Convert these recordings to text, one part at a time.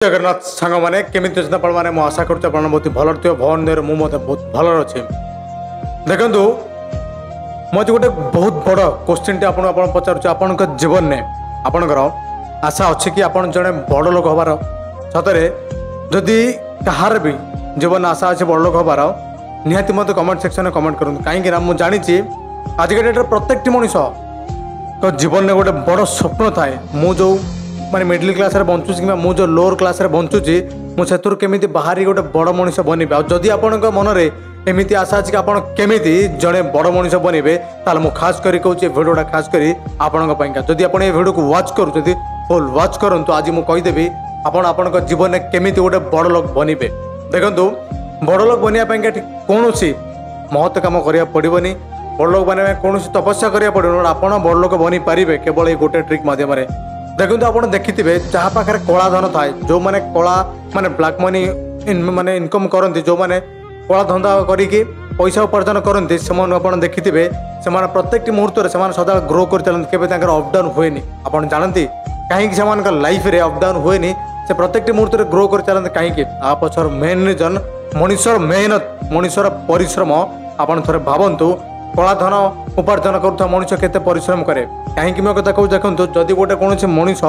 जगन्नाथ सांग मैंने केमी आपण मैंने आशा कर बहुत भल थी भगवान दया मुझे बहुत भल अच्छे देखु मत गोटे बहुत बड़ क्वेश्चन टे आप पचार आपण जीवन में आपणकर आशा अच्छी कि आप जड़े बड़ लोक हबार सतरे जदि कहार भी जीवन आशा अच्छे बड़ लोक हबार निहाती मत कमेंट सेक्शन में कमेंट करूँ कहीं मुझे जानी आज के डेट्रे प्रत्येक मनीष जीवन में गोटे बड़ स्वप्न थाए मु जो माने मिडिल क्लास रे बंचुची कि मु जो लोअर क्लास रे बंचुची मुझे केमी बाहरी गोटे बड़ मनीष बनबे आदि आपण मन में एमती आशा अच्छी कि आप केमी जड़े बड़ मनीष बनबे ताल मु खास कर कहूँ भिडियोटा खास कर आपण जदि आप भिडियो को वाच कर फुल वाच करूँ आज मुझे कहीदेवी आपण जीवन में केमी गोटे बड़ लोक बनबे देखु बड़ लोक बनवाई कौन महत्व कम करा पड़ोनी बड़ लोक बनवाई कौन तपस्या करा पड़ो आप बड़ लोक बनी पारे केवल ये गोटे ट्रिक मध्यम देखो आप देखिथे जहाँ पाखे कला धन थाए जो मैंने कला माने ब्लैक मनी माने इनकम करती जो मैंने कला धंदा करके पैसा उपार्जन करते से देखिथे से प्रत्येक मुहूर्त में सदा ग्रो कर चलते केवल अपडाउन हुए आप जानती कहीं लाइफ रे अपडाउन हुए से प्रत्येक मुहूर्त में ग्रो कर चलते कहीं आ पछर मेन रिजन मनुष्यर मेहनत मनुष्यर परिश्रम आपड़ थे भावतु कला धन उपार्जन करुवा मनुष्य केते परिश्रम करे कहीं मैं कथा कहूँ देखो जदि गोटे कौन मनीष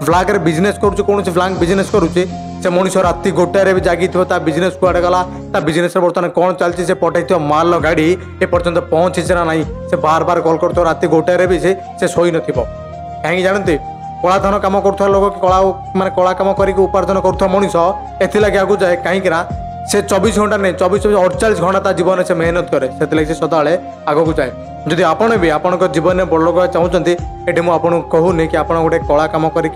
ब्लैक बिजनेस करुच्चे कौन ब्लैक बिजनेस करुच्चे से मनीष राति गोटाए भी जागी ता बिजनेस कुआडे गला ता बिजनेस बर्तमान कौन चलती से पठाई माल गाड़ी एपर्यंत पहुँची ना ना से बार बार कल कर राति गोटाए भी से शोई न कहीं जानते कला धन कम कर लोक कला माने कला कम करके उपार्जन करुवा मनीष एथिलागि आगु जाए कहीं से 24 घंटा नहीं 48 घंटा जीवन से मेहनत करे से सदाले आग को जाए जदि आपण भी आपण जीवन में बड़ लोक चाहते ये मुझे कहूनी कि आप गोटे कला कम कर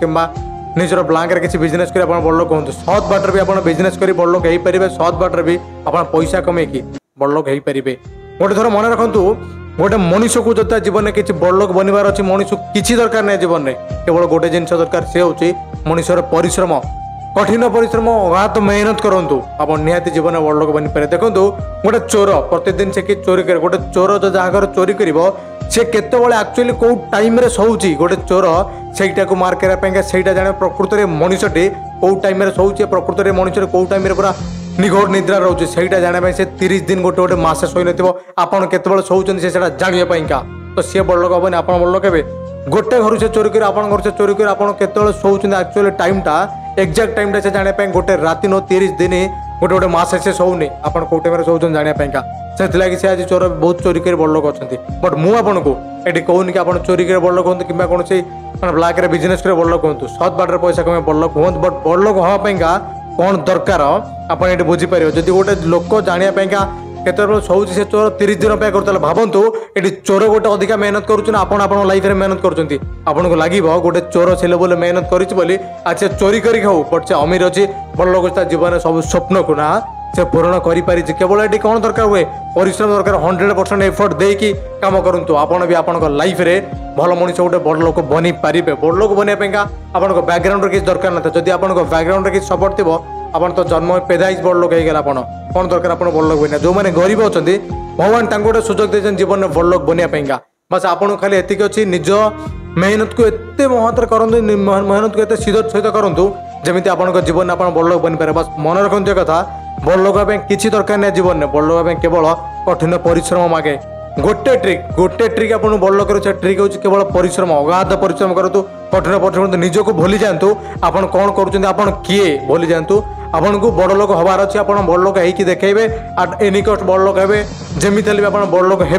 निजर ब्लांक किसी बिजनेस कर बड़ लोक कहूँ सत बाटर भी आप बिजनेस कर बड़ लोक हो पारे सत बाटर भी आप पैसा कमेकी बड़ लोक हो पारे गोटे थर मन रखु गोटे मनीष को जो जीवन में किसी बड़ लोक बनवार अच्छी मनीष किसी दरकार नहीं जीवन में केवल गोटे जिन दरकार सी हूँ मनीषर परिश्रम कठिन परिश्रम अगाध मेहनत करूँ आप निहाती जीवन में बड़ लोक बनी पारे देखो गोटे चोर प्रतिदिन से कि चोरी करे गोटे चोर जो जहाँ घर चोरी कर केतबले एक्चुअली कौ टाइम रे सोची गोटे चोर सेटा को मार करने से जाने प्रकृत में मनीषटी कौ टाइम रे सोचे प्रकृत में मनीष कौ टाइम पूरा निघोड़ निद्रा रोचे से जाना से 30 दिन गोटे गोटे मसे शोई नपण केतबले सोचते से जानापी का तो सी बड़ लोक हेनी आप बड़ लोक हे गोटे घर से चोरी कर घर से चोरी कर केतबले सोचते एक्चुअली टाइमटा एक्जाक्ट टाइम से जानापी गोटे राति नो 30 दिन गोटे गोटे मसे से शोनी आप कौ टाइम शोचन जानापी का से आज चोर बहुत चोरी कर बड़ लोक अच्छा बट मुझे आपन को ये कहूनी कि आप चोरी कर बड़ लोक हूँ कि कौन से ब्लैक रे बिजनेस कर बड़ लोक हूँ सत बाटर पैसा कमे बड़ लोक हूँ बट बड़ लोक हाँपाई कौन दरकार आप बुझीपर जब गोटे लोक जानापी केतबले शोची से चोर 30 दिन पे करता भावतु ये चोर गोटे अधिका मेहनत करुँच आप लाइफ में मेहनत करुँच लगे गोटे चोर से बोले मेहनत करी आज से चोरी कर खाऊ बट से अमीर अच्छी बड़ लोक जीवन सब स्वप्न को ना से पूरण कर केवल ये कौन दरकार हुए परिश्रम दरकार 100% एफर्ट देकी कम करूँ आपड़ भी आप लाइफ रे भल मनीष गोटे बड़ लोक बनी पारे बड़ लोक बनवाई आप बैकग्राउंड किसी दरकार ना जदि आप बैकग्राउंड किसी सपोर्ट थी आप तो जन्म पैदाइश बड़ लोक होगा आप कौन दरकार आप बड़ लोक बना जो मैंने गरीब अच्छा भगवान गोटे सुजोग देते जीवन में बड़ लोक बनवाई बस आपको खाली एतिक अच्छी निज मेहनत को एत महत्व करूँ मेहनत को एत सीधर सहित करूँ जमी आप जीवन आप बड़ लोक बनी पारे बस मन रखते कथा बड़ लोक किसी दरकार नहीं जीवन में बड़ लोक केवल कठिन परिश्रम मागे गोटे ट्रिक आप बड़ लोक ट्रिक हूँ केवल परिश्रम अगाध परिश्रम करूँ कठिन परिश्रम निजक भूली जातु आप कौन कर किए भूली जातु आपन को बड़ लोक हबार अच्छे आप बड़ लोक होगी देखेबे एट एनी कस्ट बड़ लोक हे जमी भी आप बड़ लोक हे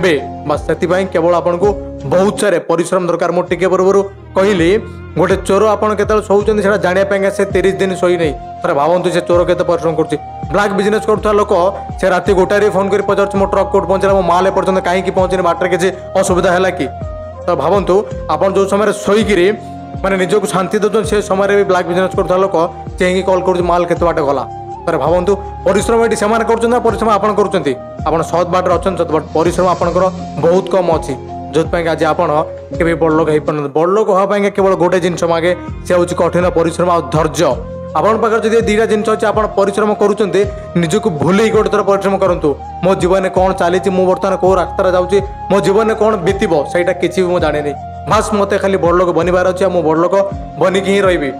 बस से केवल आपन को बहुत सारे परिश्रम दरकार मुझे टिके पूर्व कहली गोटे चोर आपड़ के शोचते से जानापी से 30 दिन शोई नहीं थे भावतु से चोर के परिश्रम कर ब्लैक बिजनेस करुवा लोक से राति गोटाए फोन कर पचार मो ट्रक कोट पहुँचला मो माल एपर्यंत कहीं पहुँचनी बाटर किसी असुविधा है कि तो भावतु आप जो समय शोकि मैंने निजक शांति दौन से समय भी ब्लैक बिजनेस करुवा लोक चेक कल कर माल के बाट गला तर भावतु परिश्रम ये कर परिश्रम आप कर सत बाटर अच्छा बट परिश्रम आपंकर बहुत कम अच्छी जो आज आप बड़ लोक हो पार बड़ लोक हाँपाई केवल गोटे जिन मागे से हूँ कठिन परिश्रम आ धैर्य आपन पाखे जब दीटा जिन अच्छे आप परिश्रम करुँच निजक भूल गोटे थर परिश्रम करूँ मो जीवन में कौन चली मु बर्तमान कौ रास्तार जाऊँगी मो जीवन में कौन बीतब से किसी भी मुझे जानी बस मत खाली बड़ लोक बनवार अच्छे मु बड़ लोक बनिकी ही रही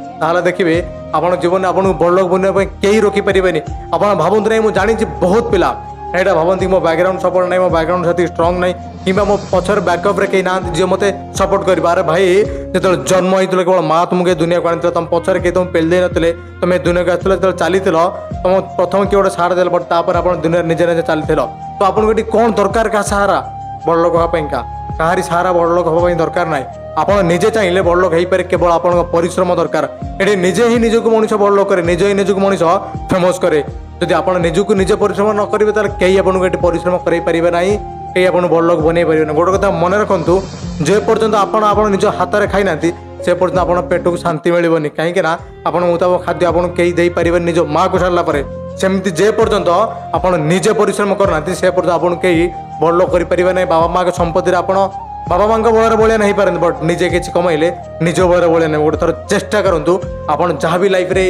देखिए ଆପଣ ଜୀବନରେ ଆପଣଙ୍କୁ ବଡ଼ ଲୋକ ବନିବା ପାଇଁ କେହି ରୋକିପାରିବେନି। ଆପଣ ଭାବନ୍ତୁ ନାହିଁ, ମୁଁ ଜାଣିଛି ବହୁତ ପିଲା ଏଇଟା ଭାବନ୍ତି ମୋ ବ୍ୟାକଗ୍ରାଉଣ୍ଡ ସପୋର୍ଟ ନାହିଁ, ମୋ ବ୍ୟାକଗ୍ରାଉଣ୍ଡ ସେତିକି ଷ୍ଟ୍ରଙ୍ଗ ନାହିଁ, କିମ୍ବା ମୋ ପଛରେ ବ୍ୟାକଅପ୍ରେ କେହି ନାହାନ୍ତି ଯିଏ ମୋତେ ସପୋର୍ଟ କରିବ। ଆରେ ଭାଇ, ଯେତେବେଳେ ଜନ୍ମ ହେଇଥିଲ କେବଳ ମା ତୁମକୁ ଏ ଦୁନିଆକୁ ଆଣିଥିଲା, ତମ ପଛରେ କେହି ତୁମକୁ ପେଲି ଦେଇନଥିଲେ, ତୁମେ ଏ ଦୁନିଆକୁ ଆସିଥିଲ, ଯେତେବେଳେ ଚାଲିଥିଲ ତମ ପ୍ରଥମେ କିଏ ଗୋଟେ ସାହାରା ଦେଲେ, ବଟ୍ ତାପରେ ଆପଣ ଦୁନିଆରେ ନିଜେ ନିଜେ ଚାଲିଥିଲ। ତ ଆପଣଙ୍କୁ ଏଠି କ'ଣ ଦରକାର କାହା ସାହାରା ବଡ଼ ଲୋକ ହେବା ପାଇଁକା? କାହାରି ସାହାରା ବଡ଼ ଲୋକ ହେବା ପାଇଁ ଦରକାର ନାହିଁ। ଆପଣ ନିଜେ ଚାହିଁଲେ ବଡ଼ ଲୋକ ହେଇପାରେ, କେବଳ ଆପଣଙ୍କ ପରିଶ୍ରମ ଦରକାର। ଏଠି ନିଜେ ହିଁ ନିଜକୁ ମଣିଷ ବଡ଼ ଲୋକ କରେ, ନିଜେ ହିଁ ନିଜକୁ ମଣିଷ ଫେମସ୍ କରେ। ଯଦି ଆପଣ ନିଜକୁ ନିଜେ ପରିଶ୍ରମ ନ କରିବେ ତାହେଲେ କେହି ଆପଣଙ୍କୁ ଏଠି ପରିଶ୍ରମ କରାଇ ପାରିବେ ନାହିଁ, କେହି ଆପଣଙ୍କୁ ବଡ଼ ଲୋକ ବନେଇ ପାରିବେ ନାହିଁ। ଗୋଟେ କଥା ମନେ ରଖନ୍ତୁ, ଯେ ପର୍ଯ୍ୟନ୍ତ ଆପଣ ନିଜ ହାତରେ ଖାଇନାହାନ୍ତି ସେ ପର୍ଯ୍ୟନ୍ତ ଆପଣ ପେଟକୁ ଶାନ୍ତି ମିଳିବନି। କାହିଁକି ନା ଆପଣ ମୁତାବକ ଖାଦ୍ୟ ଆପଣଙ୍କୁ କେହି ଦେଇପାରିବେନି ନିଜ ମାଆକୁ ଛାଡ଼ିଲା ପରେ। ସେମିତି ଯେ ପର୍ଯ୍ୟନ୍ତ ଆପଣ ନିଜେ ପରିଶ୍ରମ କରୁନାହାନ୍ତି ସେ ପର୍ଯ୍ୟନ୍ତ ଆପଣଙ୍କୁ କେହି ବଡ଼ ଲୋକ କରିପାରିବେ ନାହିଁ। ବାବା ମାଆଙ୍କ ସମ୍ପତ୍ତିରେ ଆପଣ ବାବା ମାଆଙ୍କ ବଳରେ ବଳିଆ ହେଇପାରନ୍ତି, ବଟ୍ ନିଜେ କିଛି କମାଇଲେ ନିଜ ବଳରେ ବଳିଆ ନାହିଁ। ଗୋଟେ ଥର ଚେଷ୍ଟା କରନ୍ତୁ, ଆପଣ ଯାହା ବି ଲାଇଫ୍ରେ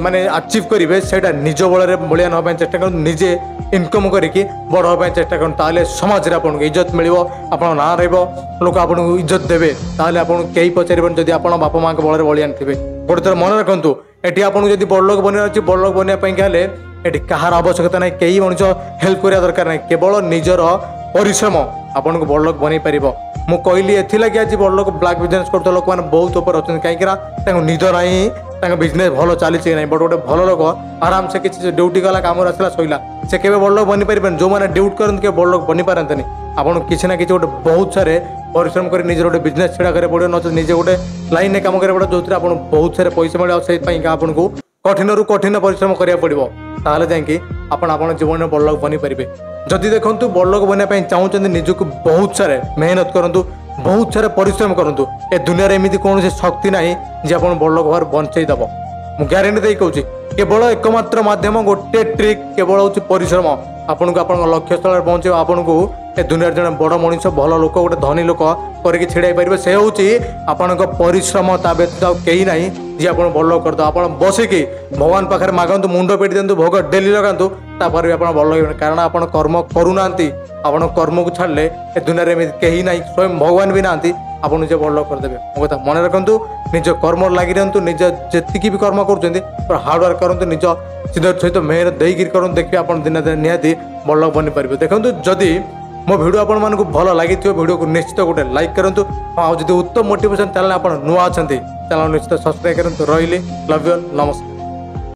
ମାନେ ଆଚିଭ୍ କରିବେ ସେଇଟା ନିଜ ବଳରେ ବଳିଆ ହେବା ପାଇଁ ଚେଷ୍ଟା କରନ୍ତୁ। ନିଜେ ଇନକମ୍ କରିକି ବଡ଼ ହେବା ପାଇଁ ଚେଷ୍ଟା କରନ୍ତୁ, ତାହେଲେ ସମାଜରେ ଆପଣଙ୍କୁ ଇଜ୍ଜତ ମିଳିବ, ଆପଣଙ୍କ ନାଁ ରହିବ, ଲୋକ ଆପଣଙ୍କୁ ଇଜ୍ଜତ ଦେବେ। ତାହେଲେ ଆପଣଙ୍କୁ କେହି ପଚାରିବେନି ଯଦି ଆପଣ ବାପା ମାଆଙ୍କ ବଳରେ ବଳିଆ ଥିବେ। ଗୋଟେ ଥର ମନେ ରଖନ୍ତୁ, ଏଠି ଆପଣଙ୍କୁ ଯଦି ବଡ଼ ଲୋକ ବନିବାର ଅଛି, ବଡ଼ ଲୋକ ବନିବା ପାଇଁ ହେଲେ ଏଠି କାହାର ଆବଶ୍ୟକତା ନାହିଁ, କେହି ମଣିଷ ହେଲ୍ପ କରିବା ଦରକାର ନାହିଁ। କେବଳ ନିଜର ପରିଶ୍ରମ ଆପଣଙ୍କୁ ବଡ଼ ଲୋକ ବନେଇ ପାରିବ। ମୁଁ କହିଲି ଏଥିଲାଗି ଆଜି ବଡ଼ ଲୋକ ବ୍ଲାକ୍ ବିଜନେସ୍ କରୁଥିବା ଲୋକମାନେ ବହୁତ ଉପରେ ଅଛନ୍ତି, କାହିଁକିନା ତାଙ୍କୁ ନିଦ ନାହିଁ, ତାଙ୍କ ବିଜନେସ୍ ଭଲ ଚାଲିଛି କି ନାହିଁ। ବଟ୍ ଗୋଟେ ଭଲ ଲୋକ ଆରାମସେ କିଛି ଡ୍ୟୁଟି ଗଲା, କାମରେ ଆସିଲା, ଶୋଇଲା, ସେ କେବେ ବଡ଼ ଲୋକ ବନିପାରିବେନି। ଯେଉଁମାନେ ଡ୍ୟୁଟି କରନ୍ତି କେବେ ବଡ଼ ଲୋକ ବନିପାରନ୍ତିନି। ଆପଣ କିଛି ନା କିଛି ଗୋଟେ ବହୁତ ସାରା ପରିଶ୍ରମ କରି ନିଜର ଗୋଟେ ବିଜନେସ୍ ଛିଡ଼ା କରିବାକୁ ପଡ଼ିବ, ନଚେତ ନିଜେ ଗୋଟେ ଲାଇନ୍ରେ କାମ କରିବାକୁ ପଡ଼ିବ ଯେଉଁଥିରେ ଆପଣଙ୍କୁ ବହୁତ ସାରା ପଇସା ମିଳିବ। ଆଉ ସେଇଥିପାଇଁ ଆପଣଙ୍କୁ କଠିନରୁ କଠିନ ପରିଶ୍ରମ କରିବାକୁ ପଡ଼ିବ, ତାହେଲେ ଯାଇକି ଆପଣ ଜୀବନରେ ବଡ଼ ଲୋକ ବନିପାରିବେ। ଯଦି ଦେଖନ୍ତୁ ବଡ଼ ଲୋକ ବନିବା ପାଇଁ ଚାହୁଁଛନ୍ତି, ନିଜକୁ ବହୁତ ସାରା ମେହନତ କରନ୍ତୁ, ବହୁତ ସାରା ପରିଶ୍ରମ କରନ୍ତୁ। ଏ ଦୁନିଆରେ ଏମିତି କୌଣସି ଶକ୍ତି ନାହିଁ ଯେ ଆପଣ ବଡ଼ ଲୋକ ଭାବରେ ବଞ୍ଚେଇ ଦେବ। ମୁଁ ଗ୍ୟାରେଣ୍ଟି ଦେଇ କହୁଛି, କେବଳ ଏକମାତ୍ର ମାଧ୍ୟମ, ଗୋଟେ ଟ୍ରିକ୍ କେବଳ ହେଉଛି ପରିଶ୍ରମ। ଆପଣଙ୍କୁ ଆପଣଙ୍କ ଲକ୍ଷ୍ୟସ୍ଥଳରେ ପହଞ୍ଚିବ, ଆପଣଙ୍କୁ ଏ ଦୁନିଆରେ ଜଣେ ବଡ଼ ମଣିଷ, ଭଲ ଲୋକ, ଗୋଟେ ଧନୀ ଲୋକ କରିକି ଛିଡ଼ାଇ ପାରିବେ। ସେ ହେଉଛି ଆପଣଙ୍କ ପରିଶ୍ରମ। ତା ବ୍ୟତୀତ ଆଉ କେହି ନାହିଁ ଯିଏ ଆପଣ ବଡ଼ ଲୋକ କରିଦେବ। ଆପଣ ବସିକି ଭଗବାନ ପାଖରେ ମାଗନ୍ତୁ, ମୁଣ୍ଡ ପିଟି ଦିଅନ୍ତୁ, ଭୋଗ ଡେଲି ଲଗାନ୍ତୁ, ତାପରେ ବି ଆପଣ ଭଲ ଲାଗିବେନି। କାରଣ ଆପଣ କର୍ମ କରୁନାହାନ୍ତି। ଆପଣ କର୍ମକୁ ଛାଡ଼ିଲେ ଏ ଦୁନିଆରେ ଏମିତି କେହି ନାହିଁ, ସ୍ୱୟଂ ଭଗବାନ ବି ନାହାନ୍ତି ଆପଣ ନିଜେ ବଡ଼ ଲୋକ କରିଦେବେ। ମୋ କଥା ମନେ ରଖନ୍ତୁ, ନିଜ କର୍ମରେ ଲାଗି ରହନ୍ତୁ, ନିଜ ଯେତିକି ବି କର୍ମ କରୁଛନ୍ତି ହାର୍ଡୱାର୍କ କରନ୍ତୁ, ନିଜ ସହିତ ମେହନତ ଦେଇକିରି କରନ୍ତୁ, ଦେଖିବେ ଆପଣ ଦିନେ ଦିନେ ନିହାତି ବଡ଼ ଲୋକ ବନିପାରିବେ। ଦେଖନ୍ତୁ, ଯଦି ମୋ ଭିଡ଼ିଓ ଆପଣମାନଙ୍କୁ ଭଲ ଲାଗିଥିବ ଭିଡ଼ିଓକୁ ନିଶ୍ଚିତ ଗୋଟେ ଲାଇକ୍ କରନ୍ତୁ। ଆଉ ଯଦି ଉତ୍ତମ ମୋଟିଭେସନ୍ ଚ୍ୟାନେଲ୍ ଆପଣ ନୂଆ ଅଛନ୍ତି ଚ୍ୟାନେଲ୍ ନିଶ୍ଚିତ ସବସ୍କ୍ରାଇବ୍ କରନ୍ତୁ। ରହିଲି, ଲଭ୍ ୟୁ, ନମସ୍କାର।